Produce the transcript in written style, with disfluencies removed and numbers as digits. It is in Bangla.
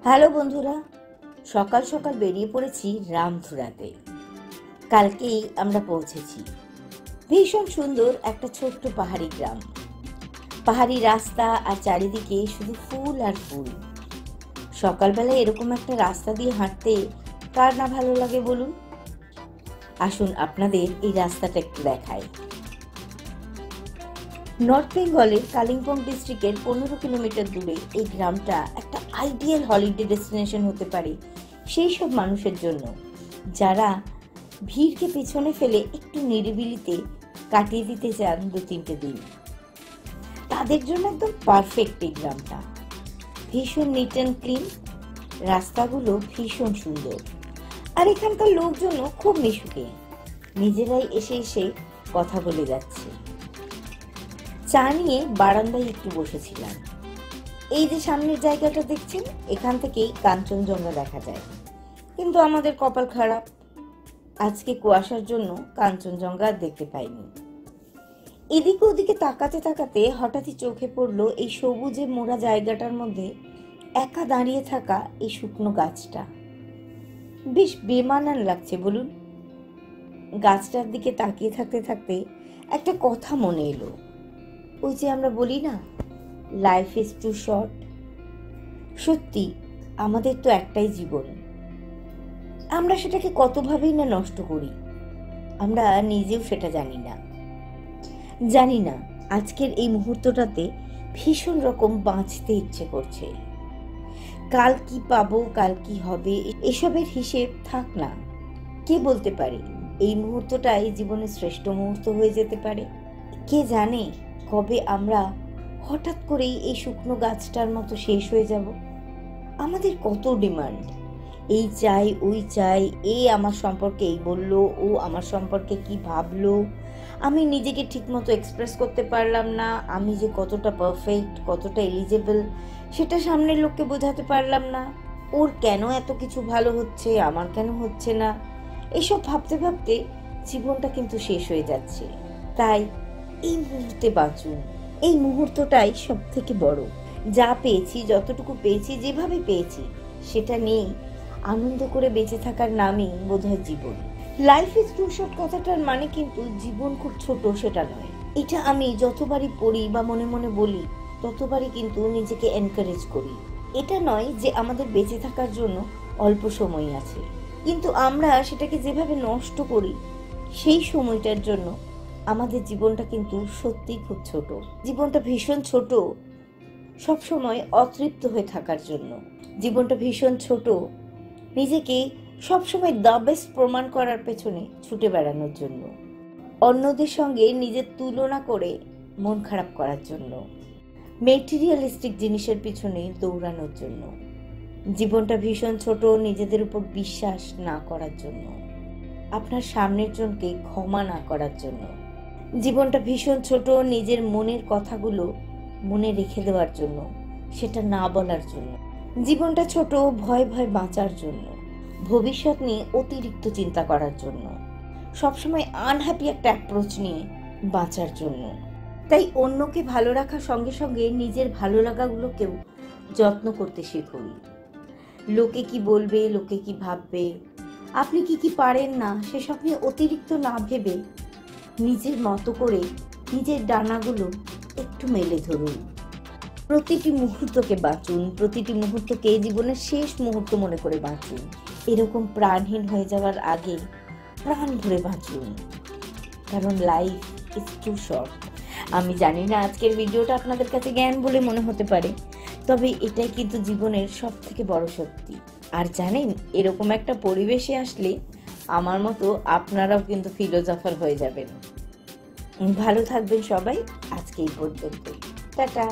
হ্যালো বন্ধুরা, সকাল সকাল বেরিয়ে পড়েছি রামধুরাতে। কালকেই আমরা পৌঁছেছি। ভীষণ সুন্দর একটা ছোট্ট পাহাড়ি গ্রাম, পাহাড়ি রাস্তা আর চারিদিকে শুধু ফুল আর ফুল। সকালবেলায় এরকম একটা রাস্তা দিয়ে হাঁটতে কার না ভালো লাগে বলুন। আসুন আপনাদের এই রাস্তাটা একটু দেখাই। নর্থ বেঙ্গলের কালিম্পং ডিস্ট্রিক্টের 15 কিলোমিটার দূরে এই গ্রামটা একটা আইডিয়াল হলিডে ডেস্টিনেশন হতে পারে সেই সব মানুষের জন্য যারা ভিড়কে পেছনে ফেলে একটু নিরিবিলিতে কাটিয়ে দিতে চান 2-3 দিন। তাদের জন্য একদম পারফেক্ট এই গ্রামটা। ভীষণ নিট অ্যান্ড ক্লিন, রাস্তাগুলো ভীষণ সুন্দর, আর এখানকার লোকজনও খুব মিশুকে, নিজেরাই এসে এসে কথা বলে যাচ্ছে। চা নিয়ে বারান্দায় একটু বসেছিলাম। এই যে সামনের জায়গাটা দেখছেন, এখান থেকেই কাঞ্চনজঙ্ঘা দেখা যায়, কিন্তু আমাদের কপাল খারাপ, আজকে কুয়াশার জন্য কাঞ্চনজঙ্ঘা দেখতে পাইনি। এদিকে ওদিকে তাকাতে তাকাতে হঠাৎই চোখে পড়লো এই সবুজে মোড়া জায়গাটার মধ্যে একা দাঁড়িয়ে থাকা এই শুকনো গাছটা। বেশ বেমানান লাগছে বলুন। গাছটার দিকে তাকিয়ে থাকতে থাকতে একটা কথা মনে এলো। ওই যে আমরা বলি না, লাইফ ইজ টু শর্ট। সত্যি, আমাদের তো একটাই জীবন, আমরা সেটাকে কতভাবেই না নষ্ট করি, আমরা নিজেও সেটা জানি না। আজকের এই মুহূর্তটাতে ভীষণ রকম বাঁচতে ইচ্ছে করছে। কাল কি পাবো, কাল কি হবে, এসবের হিসেব থাক না। কে বলতে পারে এই মুহূর্তটাই জীবনের শ্রেষ্ঠ মুহূর্ত হয়ে যেতে পারে। কে জানে কবে আমরা হঠাৎ করেই এই শুকনো গাছটার মতো শেষ হয়ে যাব। আমাদের কত ডিমান্ড, এই চাই ওই চাই, এই আমার সম্পর্কে এই বললো, ও আমার সম্পর্কে কি ভাবলো, আমি নিজেকে ঠিকমতো এক্সপ্রেস করতে পারলাম না, আমি যে কতটা পারফেক্ট, কতটা এলিজেবল সেটা সামনের লোককে বোঝাতে পারলাম না, ওর কেন এত কিছু ভালো হচ্ছে, আমার কেন হচ্ছে না, এসব ভাবতে ভাবতে জীবনটা কিন্তু শেষ হয়ে যাচ্ছে। তাই এই মুহূর্তে বাঁচুন, এই মুহূর্তটাই সব থেকে বড়। যা পেয়েছি, যতটুকু পেয়েছি, যেভাবে পেয়েছি সেটা নিয়েই আনন্দ করে বেঁচে থাকার নামই বোধহয় জীবন। লাইফ ইজ টু শর্ট কথাটার মানে কিন্তু জীবন খুব ছোট সেটা নয়। এটা আমি যতবারই পড়ি বা মনে মনে বলি ততবারই কিন্তু নিজেকে এনকারেজ করি। এটা নয় যে আমাদের বেঁচে থাকার জন্য অল্প সময় আছে, কিন্তু আমরা সেটাকে যেভাবে নষ্ট করি সেই সময়টার জন্য আমাদের জীবনটা কিন্তু সত্যি খুব ছোট। জীবনটা ভীষণ ছোট সব সময় অতৃপ্ত হয়ে থাকার জন্য। জীবনটা ভীষণ ছোট নিজেকে সবসময় দ্য বেস্ট প্রমাণ করার পেছনে ছুটে বেড়ানোর জন্য, অন্যদের সঙ্গে নিজের তুলনা করে মন খারাপ করার জন্য, মেটেরিয়ালিস্টিক জিনিসের পিছনে দৌড়ানোর জন্য। জীবনটা ভীষণ ছোট নিজেদের উপর বিশ্বাস না করার জন্য, আপনার সামনের জনকে ক্ষমা না করার জন্য। জীবনটা ভীষণ ছোট নিজের মনের কথাগুলো মনে রেখে দেওয়ার জন্য, সেটা না বলার জন্য। জীবনটা ছোট ভয় ভয় বাঁচার জন্য, ভবিষ্যৎ নিয়ে অতিরিক্ত চিন্তা করার জন্য, সবসময় আনহ্যাপি একটা অ্যাপ্রোচ নিয়ে বাঁচার জন্য। তাই অন্যকে ভালো রাখার সঙ্গে সঙ্গে নিজের ভালো লাগাগুলোকেও যত্ন করতে শিখুন। লোকে কি বলবে, লোকে কি ভাববে, আপনি কি কি পারেন না সেসব নিয়ে অতিরিক্ত না ভেবে নিজের মতো করে নিজের ডানাগুলো একটু মেলে ধরুন। প্রতিটি মুহূর্তকে বাঁচুন, প্রতিটি মুহূর্তকে জীবনের শেষ মুহূর্ত মনে করে বাঁচুন। এরকম প্রাণহীন হয়ে যাওয়ার আগে প্রাণ ভরে বাঁচুন, কারণ লাইফ ইজ টু শর্ট। আমি জানি না আজকের ভিডিওটা আপনাদের কাছে জ্ঞান বলে মনে হতে পারে, তবে এটাই কিন্তু জীবনের সব থেকে বড় সত্যি। আর জানেন, এরকম একটা পরিবেশে আসলে আমার মতো আপনারাও কিন্তু ফিলোজফার হয়ে যাবেন। ভালো থাকবেন সবাই, আজকে এই পর্যন্ত, টাটা।